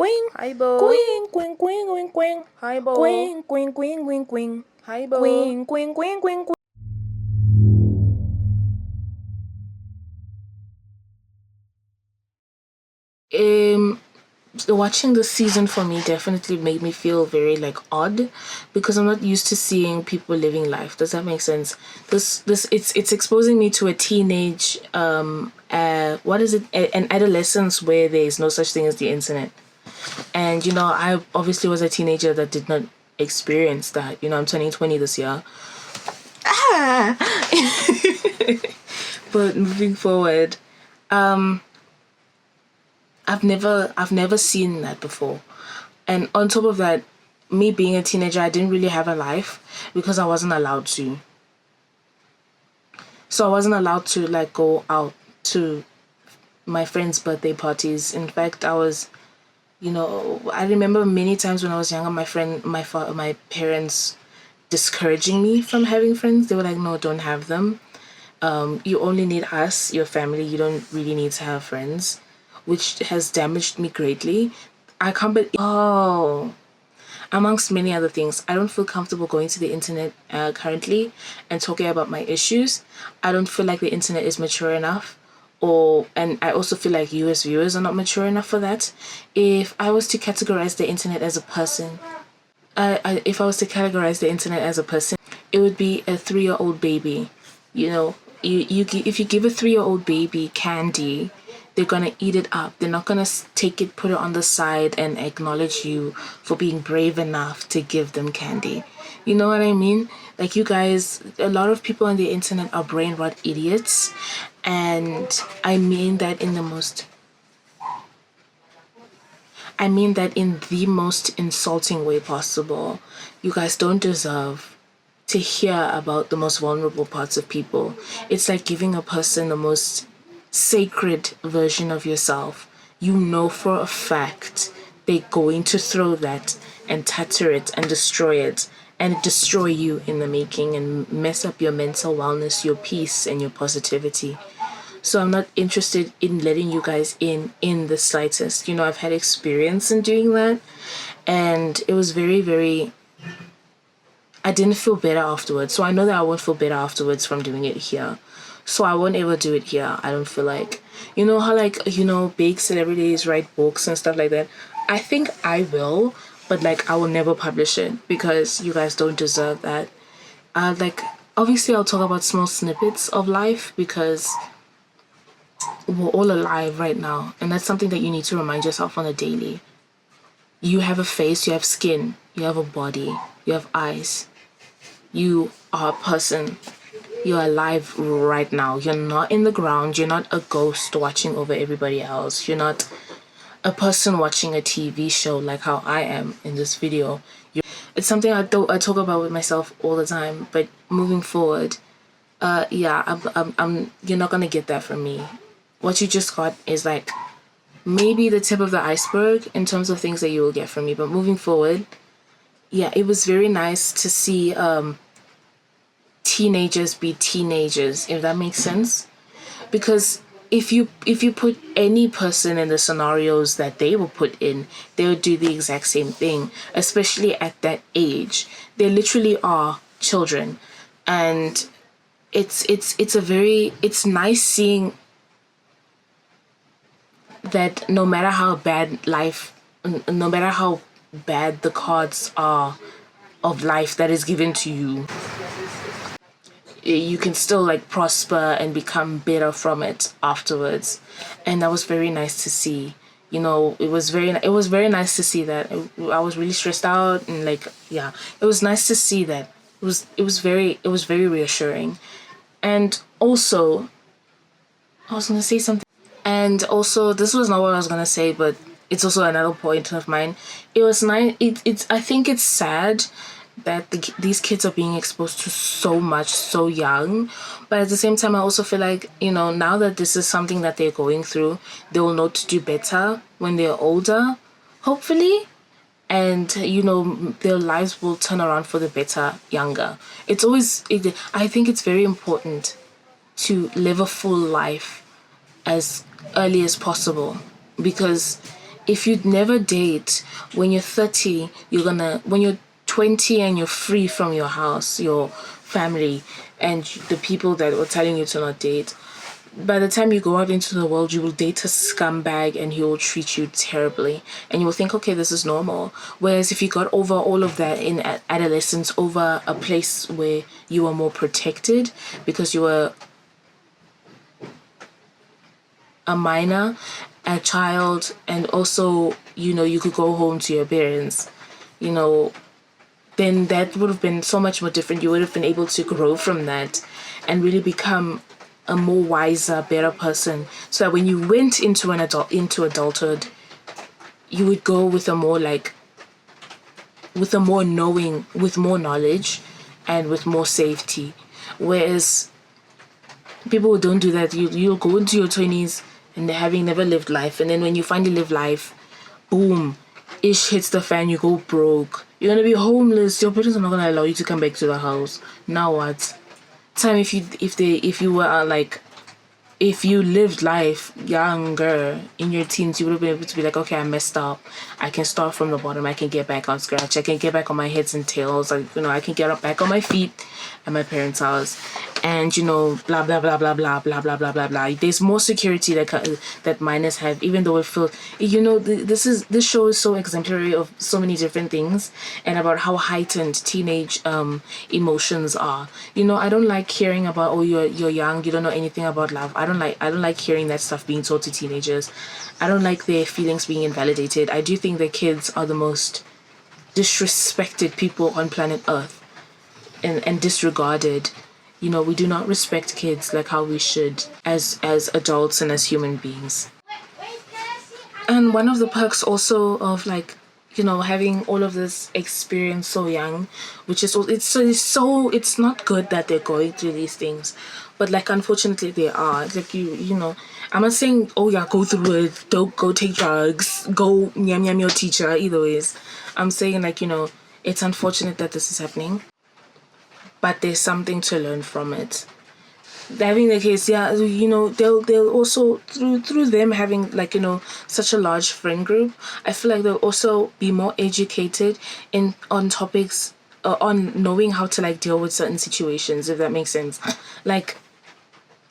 queen. Hi, Bo. Queen, queen, queen, queen, queen. Hi, Bo. Queen, queen, queen, queen, queen. Hi, Bo. Queen, queen, queen, queen, queen. Watching this season for me definitely made me feel very like odd, because I'm not used to seeing people living life. Does that make sense? This it's exposing me to a teenage what is it, an adolescence where there is no such thing as the internet. And I obviously was a teenager that did not experience that. I'm turning 20 this year. But moving forward, I've never seen that before. And on top of that, me being a teenager, I didn't really have a life because I wasn't allowed to. So I wasn't allowed to like go out to my friends' birthday parties. In fact, I remember many times when I was younger, my parents discouraging me from having friends. They were like, no, don't have them. You only need us, your family. You don't really need to have friends, which has damaged me greatly. I can't believe, amongst many other things, I don't feel comfortable going to the internet currently and talking about my issues. I don't feel like the internet is mature enough, and I also feel like you as viewers are not mature enough for that. If I was to categorize the internet as a person, it would be a 3-year-old baby. If you give a 3-year-old baby candy, they're gonna eat it up. They're not gonna take it, put it on the side, and acknowledge you for being brave enough to give them candy. You know what I mean? Like, you guys, a lot of people on the internet are brain rot idiots, and I mean that in the most insulting way possible. You guys don't deserve to hear about the most vulnerable parts of people. It's like giving a person the most sacred version of yourself. You know for a fact they're going to throw that and tatter it and destroy it and destroy you in the making and mess up your mental wellness, your peace, and your positivity. So I'm not interested in letting you guys in the slightest. I've had experience in doing that, and it was very, very, I didn't feel better afterwards. So I know that I won't feel better afterwards from doing it here. So I won't ever do it here. I don't feel like, how like, big celebrities write books and stuff like that. I think I will, but like I will never publish it because you guys don't deserve that. Like, obviously I'll talk about small snippets of life because we're all alive right now. And that's something that you need to remind yourself on a daily. You have a face, you have skin, you have a body, you have eyes. You are a person. You're alive right now. You're not in the ground. You're not a ghost watching over everybody else. You're not a person watching a TV show like how I am in this video. It's something I talk about with myself all the time. But moving forward, you're not gonna get that from me. What you just got is like maybe the tip of the iceberg in terms of things that you will get from me. But moving forward, yeah, it was very nice to see teenagers be teenagers, if that makes sense. Because if you put any person in the scenarios that they were put in, they would do the exact same thing, especially at that age. They literally are children. And it's nice seeing that no matter how bad the cards are of life that is given to you, you can still like prosper and become better from it afterwards. And that was very nice to see. It was very nice to see that. I was really stressed out, and like, yeah, it was nice to see that. It was very reassuring. And also, I was going to say something. And also, this was not what I was going to say, but it's also another point of mine. It was nice. I think it's sad that these kids are being exposed to so much so young, but at the same time I also feel like now that this is something that they're going through, they will know to do better when they're older, hopefully. And their lives will turn around for the better younger. I think it's very important to live a full life as early as possible, because if you never date, when you're 30, when you're 20 and you're free from your house, your family, and the people that were telling you to not date, by the time you go out into the world, you will date a scumbag and he will treat you terribly. And you will think, okay, this is normal. Whereas if you got over all of that in adolescence, over a place where you were more protected because you were a minor, a child, and also, you could go home to your parents, then that would have been so much more different. You would have been able to grow from that and really become a more wiser, better person. So that when you went into into adulthood, you would go with a more with a more knowing, with more knowledge, and with more safety. Whereas people who don't do that, you'll go into your 20s and having never lived life, and then when you finally live life, boom, ish hits the fan, you go broke. You're gonna be homeless. Your parents are not gonna allow you to come back to the house. Now what? Time if you were if you lived life younger in your teens, you would have been able to be like, okay, I messed up. I can start from the bottom. I can get back on scratch. I can get back on my heads and tails. I can get up back on my feet at my parents' house. And, blah, blah, blah, blah, blah, blah, blah, blah, blah, blah. There's more security that minors have, even though it feels, this show is so exemplary of so many different things and about how heightened teenage emotions are. I don't like hearing about, oh, you're young, you don't know anything about love. I don't like hearing that stuff being taught to teenagers. I don't like their feelings being invalidated. I do think that kids are the most disrespected people on planet Earth and disregarded. We do not respect kids like how we should as adults and as human beings. And one of the perks also of having all of this experience so young, which is it's not good that they're going through these things, but unfortunately they are. I'm not saying, oh yeah, go through it, don't go take drugs, go yam yam your teacher, either ways. I'm saying it's unfortunate that this is happening, but there's something to learn from it. Having the case, yeah, they'll also through them having such a large friend group, I feel like they'll also be more educated on topics, on knowing how to deal with certain situations, if that makes sense.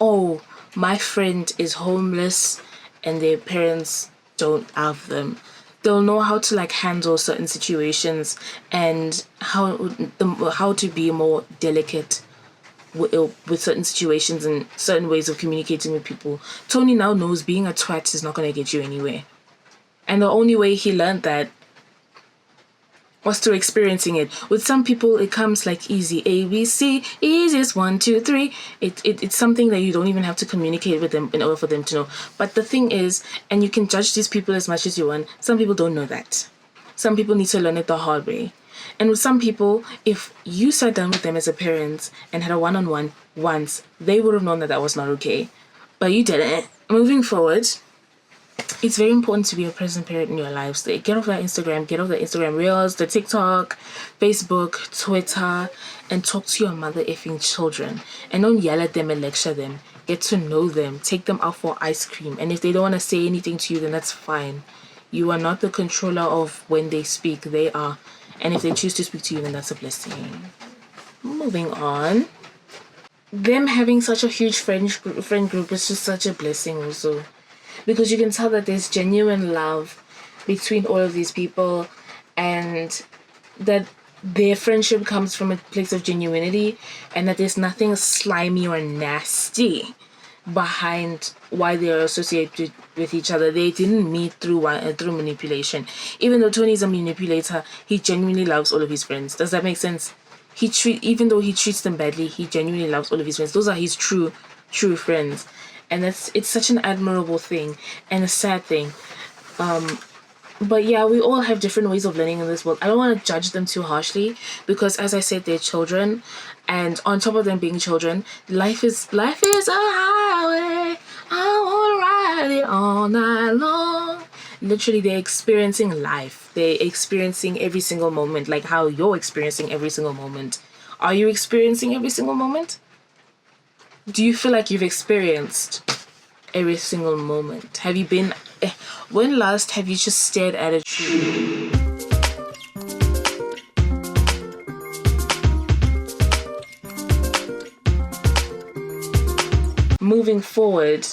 Oh, my friend is homeless and their parents don't have them. They'll know how to handle certain situations and how to be more delicate with certain situations and certain ways of communicating with people. Tony now knows being a twat is not going to get you anywhere. And the only way he learned that was through experiencing it. With some people, it comes easy. A, B, C, easiest, 1, 2, 3. It's something that you don't even have to communicate with them in order for them to know. But the thing is, and you can judge these people as much as you want, some people don't know that. Some people need to learn it the hard way. And with some people, if you sat down with them as a parent and had a one-on-one once, they would have known that was not okay. But you didn't. Moving forward, it's very important to be a present parent in your lives. Get off that Instagram, get off the Instagram Reels, the TikTok, Facebook, Twitter, and talk to your mother effing children. And don't yell at them and lecture them. Get to know them. Take them out for ice cream. And if they don't want to say anything to you, then that's fine. You are not the controller of when they speak. They are. And if they choose to speak to you, then that's a blessing. Moving on. Them having such a huge friend group is just such a blessing also. Because you can tell that there's genuine love between all of these people and that their friendship comes from a place of genuinity and that there's nothing slimy or nasty behind why they are associated with each other. They didn't meet through manipulation. Even though Tony's a manipulator, he genuinely loves all of his friends. Does that make sense? Even though he treats them badly, he genuinely loves all of his friends. Those are his true friends. And it's such an admirable thing and a sad thing. But yeah, we all have different ways of learning in this world. I don't want to judge them too harshly because, as I said, they're children, and on top of them being children, life is a highway. I want to ride it all night long. Literally, they're experiencing life. They're experiencing every single moment, like how you're experiencing every single moment. Are you experiencing every single moment? Do you feel like you've experienced every single moment? Have you been When last have you just stared at a tree? Moving forward,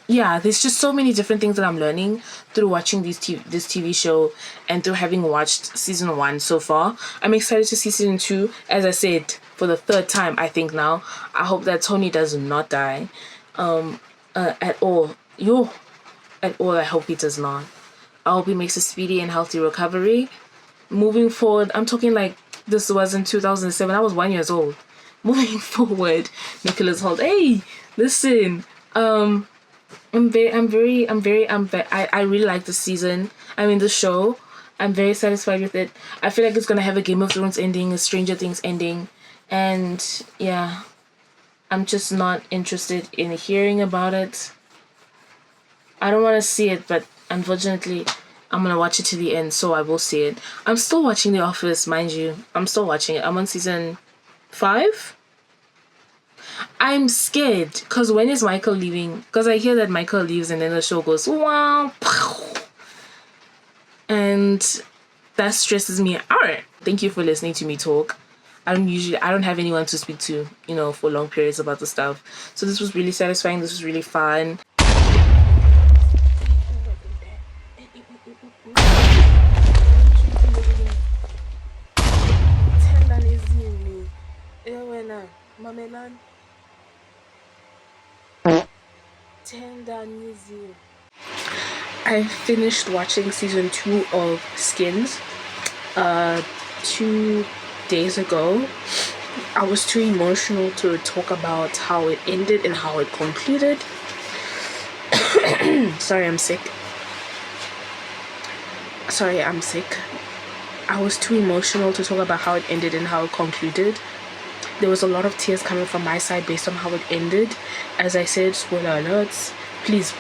yeah, there's just so many different things that I'm learning through watching this TV show and through having watched season 1 so far. I'm excited to see season 2, as I said, for the 3rd time, I think now. I hope that Tony does not die at all. At all, I hope he does not. I hope he makes a speedy and healthy recovery. Moving forward, I'm talking like this was in 2007. I was 1 year old. Moving forward, Nicholas Holt. Hey, listen. I really like this season. I mean, the show. I'm very satisfied with it. I feel like it's gonna have a Game of Thrones ending, a Stranger Things ending, and yeah, I'm just not interested in hearing about it. I don't want to see it, but unfortunately, I'm gonna watch it to the end, so I will see it. I'm still watching The Office, mind you. I'm still watching it. I'm on season 5. I'm scared because when is Michael leaving? Because I hear that Michael leaves and then the show goes wow, and that stresses me out. Thank you for listening to me talk. I don't have anyone to speak to, for long periods about the stuff. So this was really satisfying. This was really fun. I finished watching season 2 of Skins 2 days ago. I was too emotional to talk about how it ended and how it concluded. Sorry, I'm sick. I was too emotional to talk about how it ended and how it concluded. There was a lot of tears coming from my side based on how it ended. As I said, spoiler alerts. Please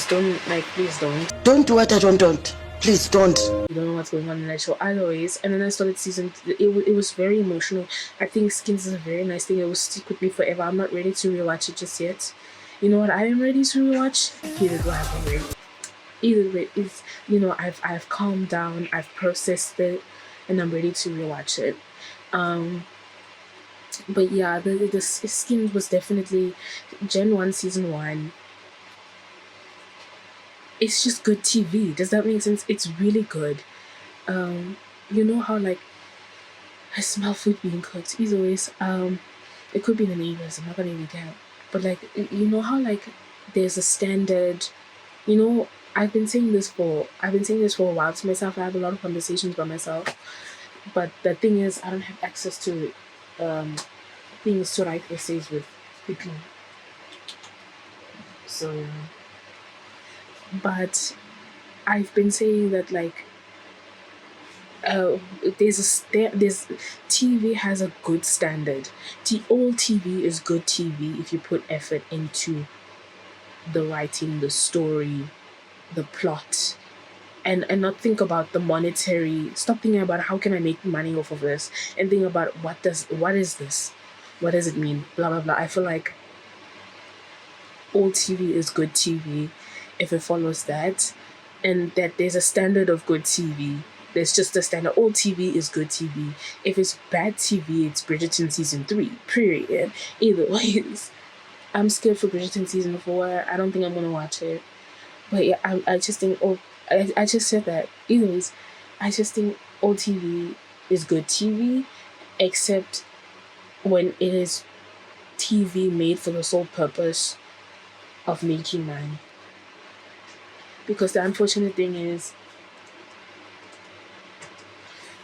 don't, please don't. Don't do what I don't. Please don't. You don't know what's going on in that show otherwise. And then I started it was very emotional. I think Skins is a very nice thing. It will stick with me forever. I'm not ready to rewatch it just yet. You know what I am ready to rewatch? Either way, it's, I've calmed down, I've processed it, and I'm ready to rewatch it. But yeah, the Skins was definitely Gen 1 season 1. It's just good TV. Does that make sense? It's really good. You know how I smell food being cooked. Either ways, it could be the neighbors. I'm not gonna even tell. But you know how there's a standard. I've been saying this for a while to myself. I have a lot of conversations by myself. But the thing is, I don't have access to things to write essays with people. So. But I've been saying that there's TV has a good standard. All TV is good TV if you put effort into the writing, the story, the plot, and not think about the monetary. Stop thinking about how can I make money off of this, and think about what is this, what does it mean, blah blah blah. I feel like all TV is good TV if it follows that, and that there's a standard of good TV. There's just a standard. All TV is good TV. If it's bad TV, it's Bridgerton season 3. Period. Either ways, I'm scared for Bridgerton season 4. I don't think I'm gonna watch it. But yeah, I just think. I just said that. Either ways, I just think all TV is good TV, except when it is TV made for the sole purpose of making money. Because the unfortunate thing is,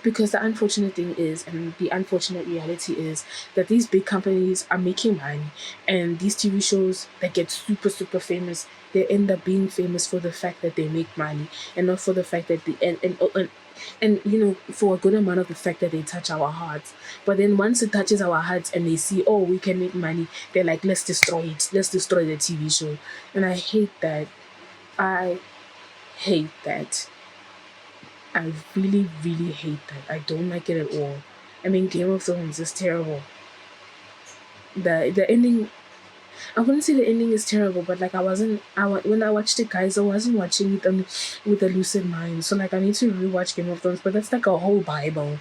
and the unfortunate reality is that these big companies are making money, and these TV shows that get super, super famous, they end up being famous for the fact that they make money, and not for the fact that and for a good amount of the fact that they touch our hearts. But then once it touches our hearts and they see, oh, we can make money, they're like, let's destroy it. Let's destroy the TV show. And I hate that. I really, really hate that. I don't like it at all. I mean, Game of Thrones is terrible. The ending, I wouldn't say the ending is terrible, but like when I watched it, guys, I wasn't watching it with a lucid mind. So like I need to rewatch Game of Thrones, but that's like a whole Bible.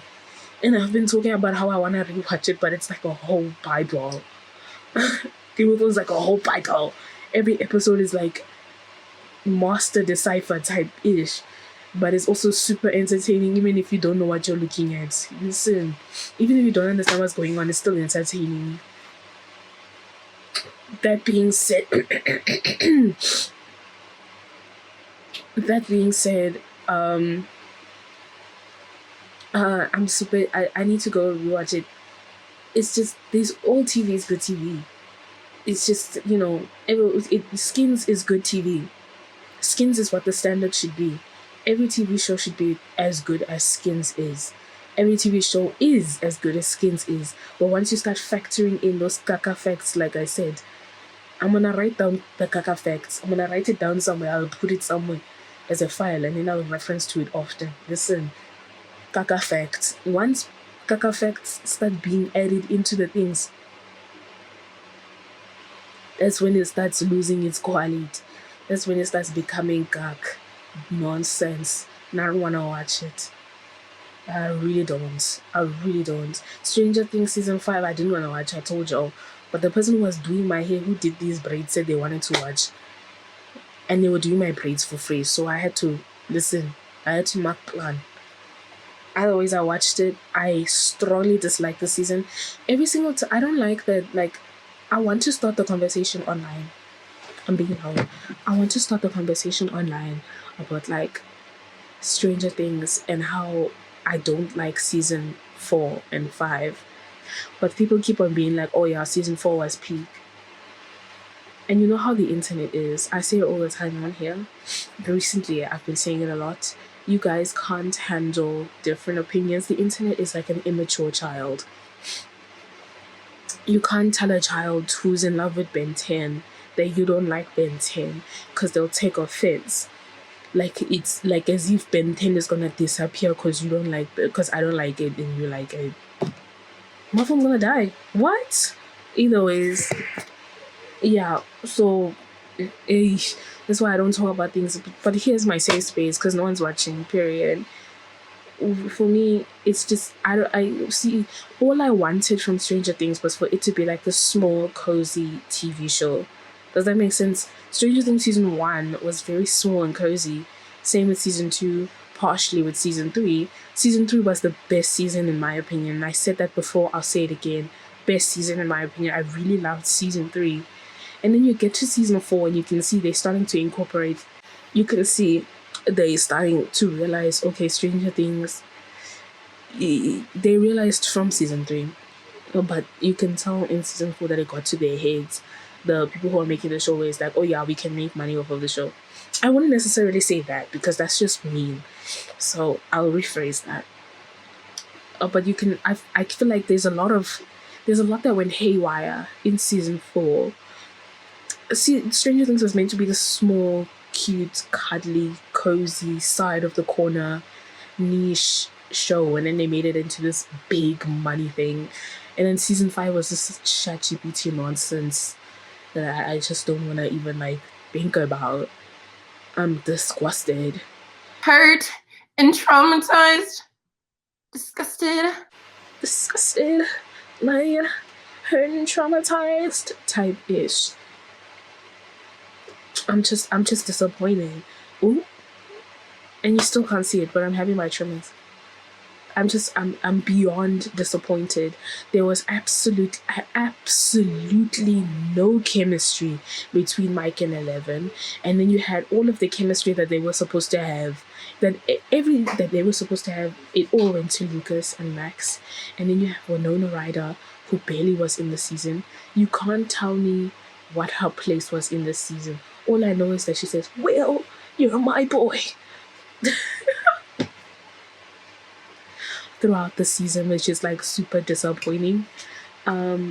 And I've been talking about how I want to rewatch it, but it's like a whole Bible. Game of Thrones is like a whole Bible. Every episode is like master decipher type ish, but it's also super entertaining even if you don't know what you're looking at. Listen, even if you don't understand what's going on, it's still entertaining. That being said, that being said, I'm super. I need to go rewatch it. It's just this old TV is good TV. It's just Skins is good TV. Skins is what the standard should be. Every TV show should be as good as Skins is. Every TV show is as good as Skins is. But once you start factoring in those caca facts, like I said, I'm gonna write down the caca facts. I'm gonna write it down somewhere. I'll put it somewhere as a file and then I'll reference to it often. Listen, caca facts. Once caca facts start being added into the things, that's when it starts losing its quality. That's when it starts becoming gag, nonsense. And I don't want to watch it. I really don't. I really don't. Stranger Things season 5, I didn't want to watch. I told y'all. But the person who was doing my hair, who did these braids, said they wanted to watch. And they were doing my braids for free. So I had to listen. I had to mark plan. Otherwise, I watched it. I strongly dislike the season. Every single time. I don't like that. Like, I want to start the conversation online. I'm being held. I want to start the conversation online about like Stranger Things and how I don't like season 4 and 5. But people keep on being like, oh yeah, season 4 was peak. And you know how the internet is. I say it all the time on here. Recently, I've been saying it a lot. You guys can't handle different opinions. The internet is like an immature child. You can't tell a child who's in love with Ben 10 that you don't like Ben 10 because they'll take offense. Like it's like as if Ben 10 is gonna disappear because you don't like because I don't like it and you like it. My phone's gonna die. What? Either ways, yeah. So, that's why I don't talk about things. But here's my safe space because no one's watching. Period. For me, it's just I see all I wanted from Stranger Things was for it to be like the small, cozy TV show. Does that make sense? Stranger Things season 1 was very small and cozy. Same with season 2, partially with season 3. Season 3 was the best season in my opinion. I said that before, I'll say it again. Best season in my opinion. I really loved season 3. And then you get to season 4 and you can see they're starting to incorporate. You can see they're starting to realize, okay, Stranger Things, they realized from season 3, but you can tell in season 4 that it got to their heads. The people who are making the show is like, oh yeah, we can make money off of the show. I wouldn't necessarily say that because that's just mean. So I'll rephrase that. But you can, I feel like there's a lot that went haywire in season 4. See, Stranger Things was meant to be the small, cute, cuddly, cozy side of the corner niche show, and then they made it into this big money thing. And then season 5 was just ChatGPT nonsense that I just don't want to even like think about. I'm disgusted. Hurt and traumatized. Disgusted. Like hurt and traumatized type ish. I'm just disappointed. Ooh. And you still can't see it, but I'm having my tremors. I'm beyond disappointed. There was absolutely no chemistry between Mike and Eleven, and then you had all of the chemistry that they were supposed to have. That they were supposed to have, it all went to Lucas and Max, and then you have Winona Ryder, who barely was in the season. You can't tell me what her place was in this season. All I know is that she says, "Will, you're my boy." Throughout the season, which is like super disappointing.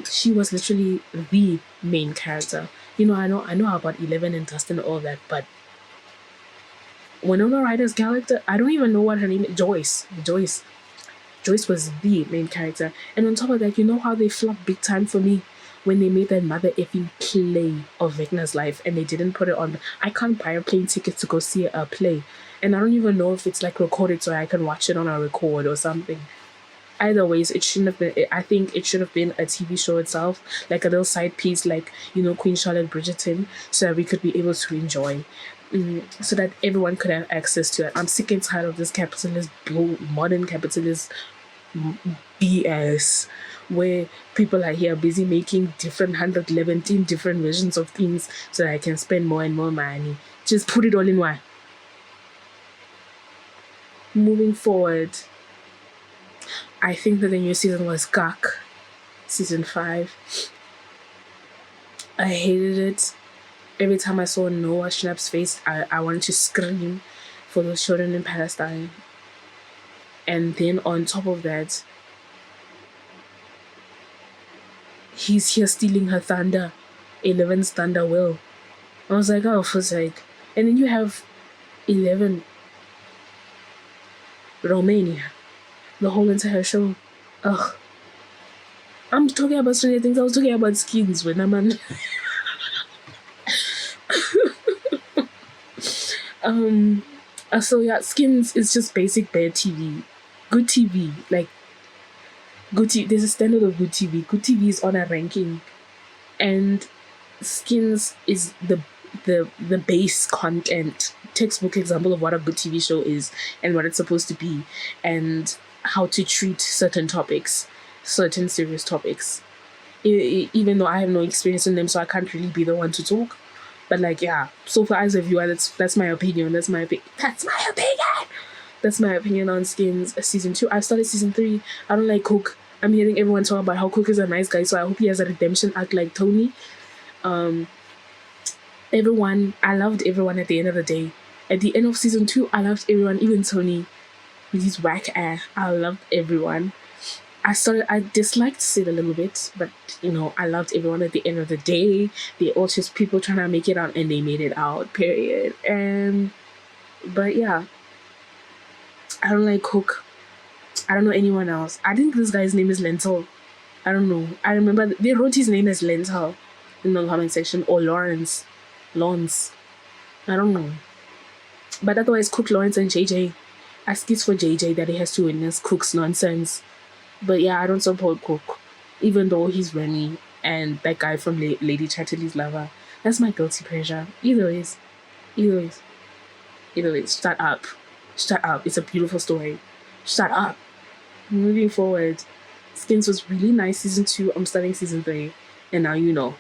She was literally the main character. I know about 11 and Dustin and all that, but Winona Ryder's character, I don't even know what her name is. Joyce was the main character. And on top of that, you know how they flopped big time for me when they made that mother effing play of Vecna's life and they didn't put it on. I can't buy a plane ticket to go see a play. And I don't even know if it's like recorded so I can watch it on a record or something. Either ways, it shouldn't have been. I think it should have been a TV show itself, like a little side piece, like Queen Charlotte Bridgerton, so that we could be able to enjoy, so that everyone could have access to it. I'm sick and tired of this capitalist, modern capitalist BS, where people are here busy making different 111 different versions of things so that I can spend more and more money. Just put it all in one. Moving forward, I think that the new season was gak. Season 5. I hated it. Every time I saw Noah Schnapp's face, I wanted to scream for those children in Palestine. And then on top of that, he's here stealing her thunder. 11's thunder will. I was like, oh, for sake. And then you have 11 Romania. The whole entire show. Ugh. I'm talking about Stranger Things. I was talking about Skins when I'm on. So yeah, Skins is just basic bad TV. Good TV. Like, good TV. There's a standard of good TV. Good TV is on a ranking. And Skins is the base content, textbook example of what a good TV show is and what it's supposed to be, and how to treat certain topics, certain serious topics. Even though I have no experience in them, so I can't really be the one to talk. But like, yeah, so far as a viewer, that's my opinion. That's my opinion. That's my opinion on Skins season 2. I started season 3. I don't like Cook. I'm hearing everyone talk about how Cook is a nice guy, so I hope he has a redemption arc like Tony. I loved everyone at the end of the day. At the end of season 2, I loved everyone, even Tony with his whack ass. I loved everyone. I disliked Sid a little bit, but I loved everyone at the end of the day. They're all just people trying to make it out, and they made it out, period. But yeah, I don't like Cook. I don't know anyone else. I think this guy's name is Lentil. I don't know. I remember they wrote his name as Lentil in the comment section, or Lawrence. I don't know. But otherwise, Cook, Lawrence, and JJ. I skis for JJ that he has to witness Cook's nonsense. But yeah, I don't support Cook, even though he's Remy and that guy from Lady Chatterley's lover. That's my guilty pleasure. Either ways. Shut up. It's a beautiful story. Shut up. Moving forward, Skins was really nice season 2. I'm starting season 3, and now you know.